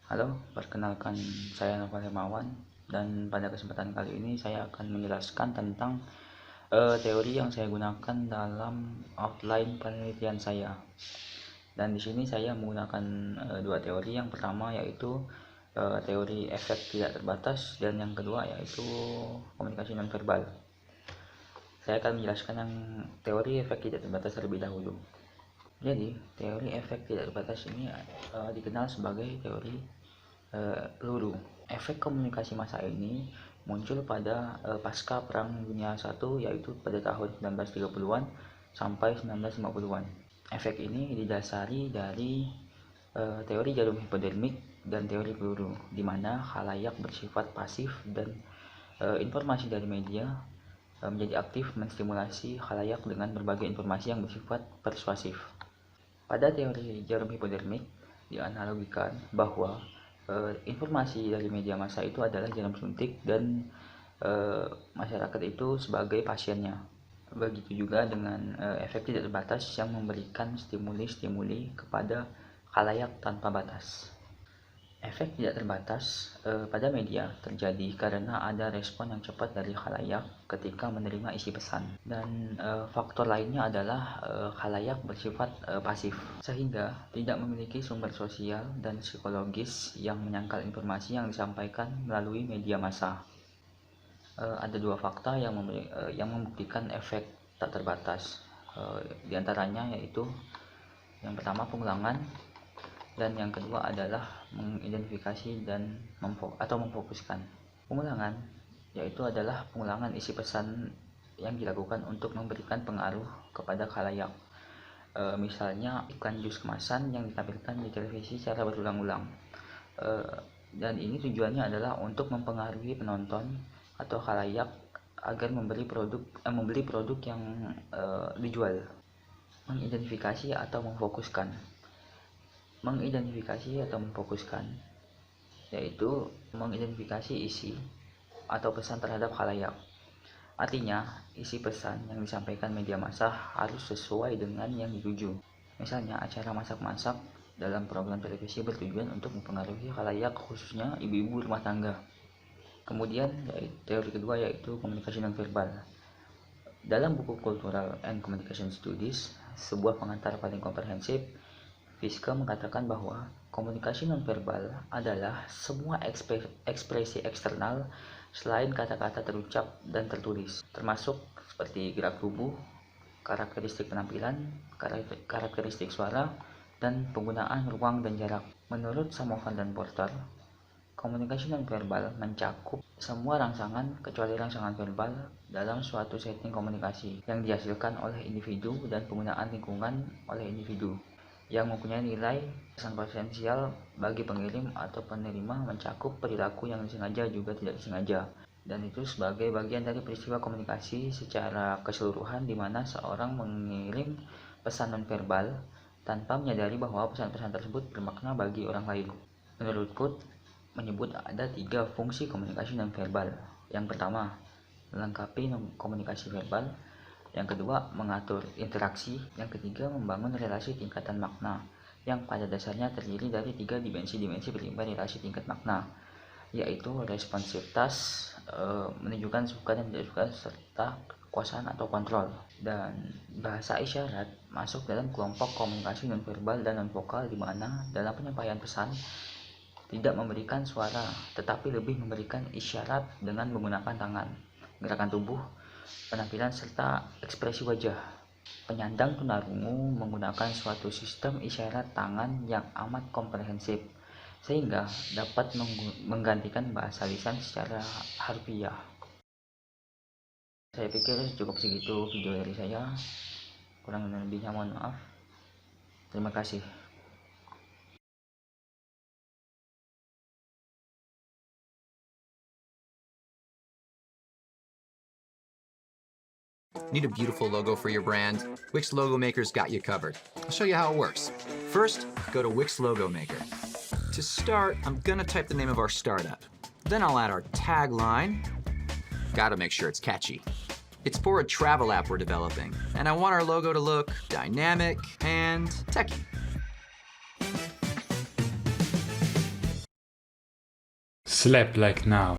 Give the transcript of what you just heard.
Halo, perkenalkan saya Novel Hermawan, dan pada kesempatan kali ini saya akan menjelaskan tentang teori yang saya gunakan dalam outline penelitian saya. Dan di sini saya menggunakan dua teori. Yang pertama yaitu teori efek tidak terbatas, dan yang kedua yaitu komunikasi nonverbal. Saya akan menjelaskan yang teori efek tidak terbatas terlebih dahulu. Jadi, teori efek tidak terbatas ini dikenal sebagai teori peluru. Efek komunikasi massa ini muncul pada pasca Perang Dunia I, yaitu pada tahun 1930-an sampai 1950-an. Efek ini didasari dari teori jarum hipodermik dan teori peluru, di mana khalayak bersifat pasif dan informasi dari media menjadi aktif menstimulasi khalayak dengan berbagai informasi yang bersifat persuasif. Pada teori jarum hipodermik dianalogikan bahwa informasi dari media massa itu adalah jarum suntik dan masyarakat itu sebagai pasiennya. Begitu juga dengan efek tidak terbatas yang memberikan stimuli-stimuli kepada khalayak tanpa batas. Efek tidak terbatas pada media terjadi karena ada respon yang cepat dari khalayak ketika menerima isi pesan, dan faktor lainnya adalah khalayak bersifat pasif, sehingga tidak memiliki sumber sosial dan psikologis yang menyangkal informasi yang disampaikan melalui media massa. Ada dua fakta yang membuktikan efek tak terbatas, diantaranya yaitu yang pertama pengulangan, dan yang kedua adalah mengidentifikasi dan memfokuskan. Pengulangan yaitu adalah pengulangan isi pesan yang dilakukan untuk memberikan pengaruh kepada khalayak. Misalnya iklan jus kemasan yang ditampilkan di televisi secara berulang-ulang. Dan ini tujuannya adalah untuk mempengaruhi penonton atau khalayak agar membeli produk yang dijual. Mengidentifikasi atau memfokuskan. Mengidentifikasi atau memfokuskan yaitu mengidentifikasi isi atau pesan terhadap khalayak. Artinya, isi pesan yang disampaikan media massa harus sesuai dengan yang dituju. Misalnya, acara masak-masak dalam program televisi bertujuan untuk mempengaruhi khalayak, khususnya ibu-ibu rumah tangga. Kemudian, teori kedua yaitu komunikasi nonverbal. Dalam buku Cultural and Communication Studies, sebuah pengantar paling komprehensif, Fiske mengatakan bahwa komunikasi nonverbal adalah semua ekspresi eksternal selain kata-kata terucap dan tertulis, termasuk seperti gerak tubuh, karakteristik penampilan, karakteristik suara, dan penggunaan ruang dan jarak. Menurut Samovan dan Porter, komunikasi nonverbal mencakup semua rangsangan kecuali rangsangan verbal dalam suatu setting komunikasi yang dihasilkan oleh individu dan penggunaan lingkungan oleh individu, yang mempunyai nilai pesan potensial bagi pengirim atau penerima, mencakup perilaku yang disengaja juga tidak disengaja, dan itu sebagai bagian dari peristiwa komunikasi secara keseluruhan, di mana seorang mengirim pesan nonverbal tanpa menyadari bahwa pesan-pesan tersebut bermakna bagi orang lain. Menurut Kut, menyebut ada 3 fungsi komunikasi nonverbal. Yang pertama, melengkapi komunikasi verbal. Yang kedua, mengatur interaksi. Yang ketiga, membangun relasi tingkatan makna, yang pada dasarnya terdiri dari 3 dimensi-dimensi berlimpah relasi tingkat makna, yaitu responsivitas, menunjukkan suka dan tidak suka, serta kekuasaan atau kontrol. Dan bahasa isyarat masuk dalam kelompok komunikasi nonverbal dan nonvokal, di mana dalam penyampaian pesan tidak memberikan suara, tetapi lebih memberikan isyarat dengan menggunakan tangan, gerakan tubuh, penampilan, serta ekspresi wajah. Penyandang tunarungu menggunakan suatu sistem isyarat tangan yang amat komprehensif, sehingga dapat menggantikan bahasa lisan secara harfiah. Saya pikir cukup segitu video dari saya. Kurang dan lebihnya mohon maaf. Terima kasih. Need a beautiful logo for your brand? Wix Logo Maker's got you covered. I'll show you how it works. First, go to Wix Logo Maker. To start, I'm gonna type the name of our startup. Then I'll add our tagline. Gotta make sure it's catchy. It's for a travel app we're developing, and I want our logo to look dynamic and techy. Slept like now.